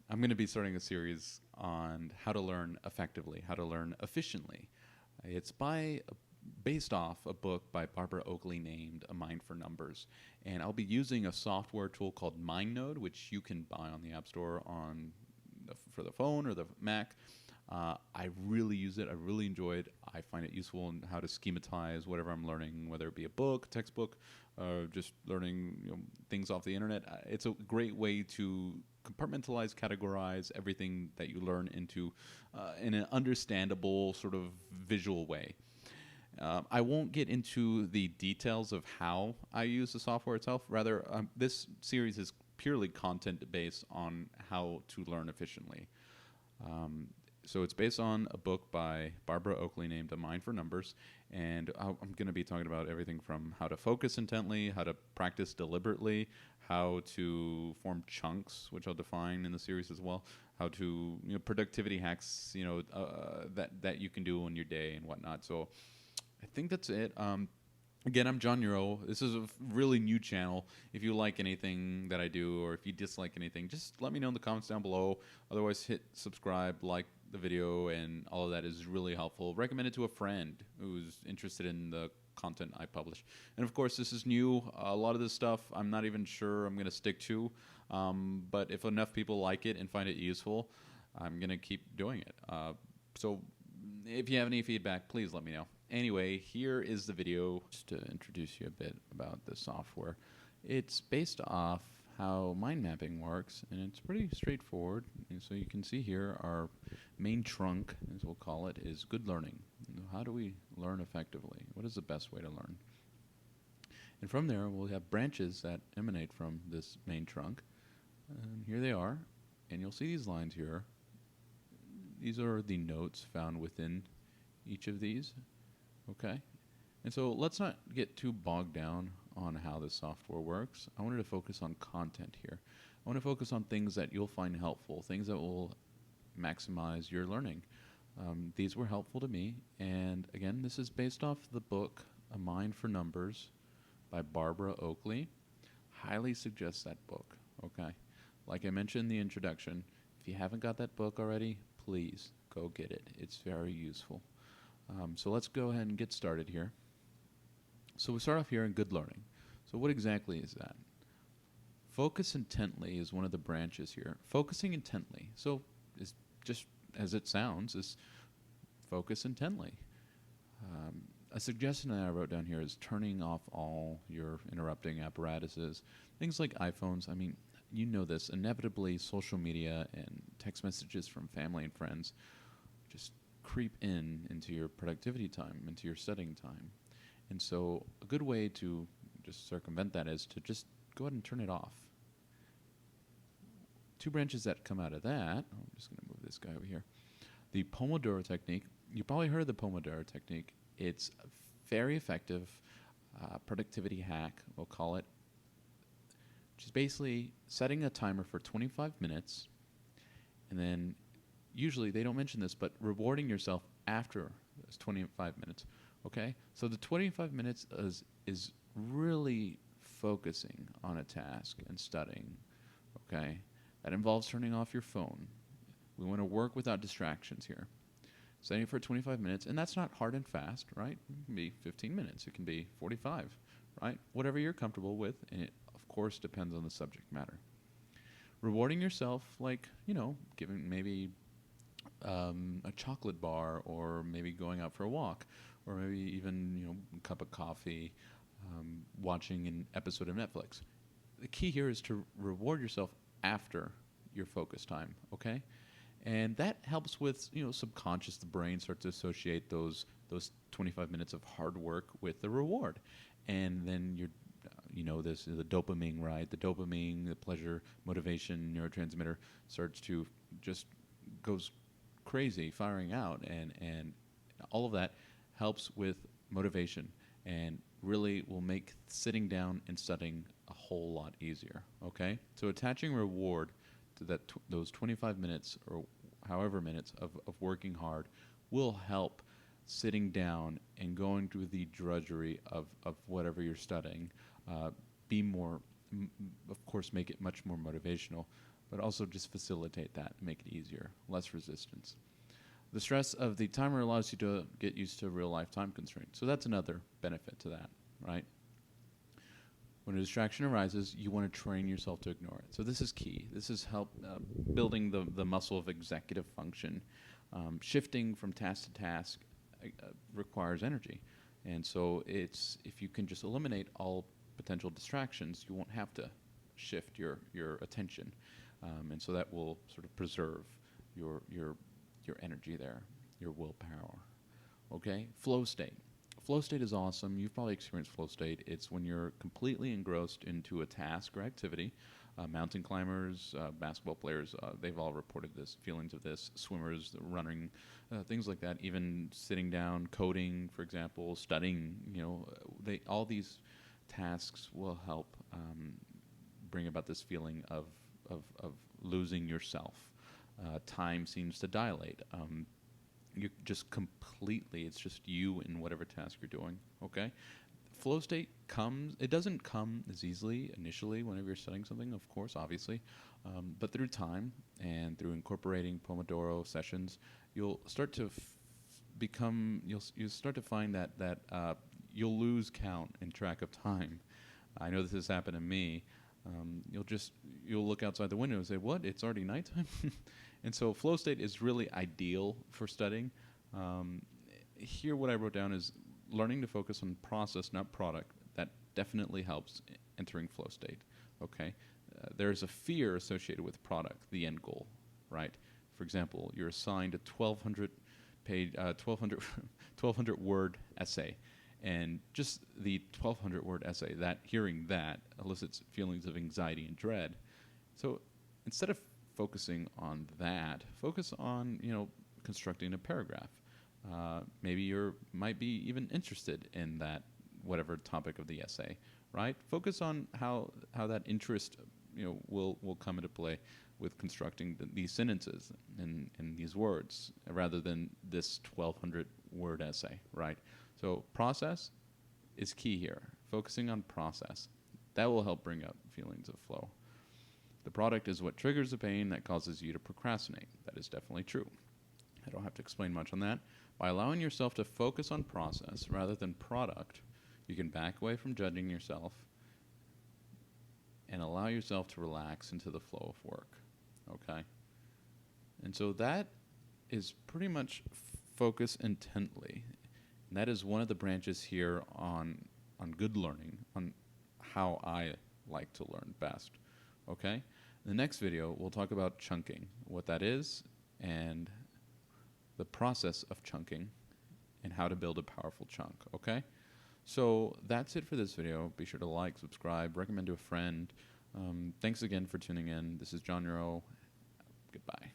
I'm going to be starting a series on how to learn effectively, how to learn efficiently. It's based off a book by Barbara Oakley named A Mind for Numbers. And I'll be using a software tool called MindNode, which you can buy on the App Store for the phone or the Mac. I really use it. I really enjoy it. I find it useful in how to schematize whatever I'm learning, whether it be a book, textbook, just learning things off the internet. It's a great way to compartmentalize, categorize everything that you learn into in an understandable sort of visual way. I won't get into the details of how I use the software itself. Rather, this series is purely content based on how to learn efficiently. So it's based on a book by Barbara Oakley named A Mind for Numbers, and I'm going to be talking about everything from how to focus intently, how to practice deliberately, how to form chunks, which I'll define in the series as well, how to productivity hacks, that you can do in your day and whatnot. So I think that's it. Again, I'm John Euro. This is a really new channel. If you like anything that I do, or if you dislike anything, just let me know in the comments down below. Otherwise, hit subscribe, like the video, and all of that is really helpful. Recommend it to a friend who's interested in the content I publish. And of course, this is new. A lot of this stuff I'm not even sure I'm going to stick to. But if enough people like it and find it useful, I'm going to keep doing it. So if you have any feedback, please let me know. Anyway, here is the video just to introduce you a bit about the software. It's based off how mind mapping works, and it's pretty straightforward. And so you can see here our main trunk, as we'll call it, is good learning. How do we learn effectively? What is the best way to learn? And from there, we'll have branches that emanate from this main trunk. And here they are. And you'll see these lines here. These are the notes found within each of these. Okay, and so let's not get too bogged down on how this software works. I wanted to focus on content here. I want to focus on things that you'll find helpful, things that will maximize your learning. These were helpful to me, and again, this is based off the book A Mind for Numbers by Barbara Oakley. Highly suggest that book, okay? Like I mentioned in the introduction, if you haven't got that book already, please go get it. It's very useful. So let's go ahead and get started here. So we start off here in good learning. So what exactly is that? Focus intently is one of the branches here. Focusing intently. So is just as it sounds, is focus intently. A suggestion that I wrote down here is turning off all your interrupting apparatuses. Things like iPhones. I mean, you know this. Inevitably, social media and text messages from family and friends just creep into your productivity time, into your studying time. And so a good way to just circumvent that is to just go ahead and turn it off. Two branches that come out of that, I'm just going to move this guy over here. The Pomodoro technique, you probably heard of the Pomodoro technique. It's a very effective productivity hack, we'll call it, which is basically setting a timer for 25 minutes and then usually they don't mention this, but rewarding yourself after those 25 minutes, okay? So the 25 minutes is really focusing on a task and studying, okay? That involves turning off your phone. We want to work without distractions here. Setting it for 25 minutes, and that's not hard and fast, right? It can be 15 minutes. It can be 45, right? Whatever you're comfortable with, and it, of course, depends on the subject matter. Rewarding yourself, like, giving maybe a chocolate bar, or maybe going out for a walk, or maybe even a cup of coffee, watching an episode of Netflix. The key here is to reward yourself after your focus time, okay? And that helps with subconscious. The brain starts to associate those 25 minutes of hard work with the reward, and then this the dopamine, right? The dopamine, the pleasure, motivation neurotransmitter starts to just goes crazy, firing out, and all of that helps with motivation and really will make sitting down and studying a whole lot easier, okay? So attaching reward to those 25 minutes or however minutes of working hard will help sitting down and going through the drudgery of whatever you're studying be more, of course, make it much more motivational. but also just facilitate that and make it easier, less resistance. The stress of the timer allows you to get used to real-life time constraints. So that's another benefit to that, right? When a distraction arises, you want to train yourself to ignore it. So this is key. This is building the muscle of executive function. Shifting from task to task requires energy. And so if you can just eliminate all potential distractions, you won't have to shift your attention. And so that will sort of preserve your energy there, your willpower. Okay? Flow state. Flow state is awesome. You've probably experienced flow state. It's when you're completely engrossed into a task or activity. Mountain climbers, basketball players, they've all reported this, feelings of this. Swimmers, running, things like that. Even sitting down, coding, for example, studying. All these tasks will help bring about this feeling of losing yourself. Time seems to dilate. You just completely, it's just you in whatever task you're doing, okay? Flow state it doesn't come as easily initially whenever you're studying something, of course, obviously, but through time and through incorporating Pomodoro sessions, you'll start to you'll start to find that you'll lose count and track of time. I know this has happened to me. You'll look outside the window and say, what, it's already nighttime? And so flow state is really ideal for studying. Here what I wrote down is learning to focus on process, not product. That definitely helps entering flow state, okay? There's a fear associated with product, the end goal, right? For example, you're assigned a 1,200 word essay, and just the 1,200 word essay, hearing that elicits feelings of anxiety and dread. So instead of focusing on that, focus on constructing a paragraph. Maybe you might be even interested in that whatever topic of the essay, right? Focus on how that interest will come into play with constructing these sentences and these words rather than this 1,200 word essay, right? So process is key here. Focusing on process. That will help bring up feelings of flow. The product is what triggers the pain that causes you to procrastinate. That is definitely true. I don't have to explain much on that. By allowing yourself to focus on process rather than product, you can back away from judging yourself and allow yourself to relax into the flow of work. Okay? And so that is pretty much focus intently. And that is one of the branches here on good learning, on how I like to learn best. Okay? In the next video, we'll talk about chunking, what that is, and the process of chunking, and how to build a powerful chunk, okay? So that's it for this video. Be sure to like, subscribe, recommend to a friend. Thanks again for tuning in. This is John Euro. Goodbye.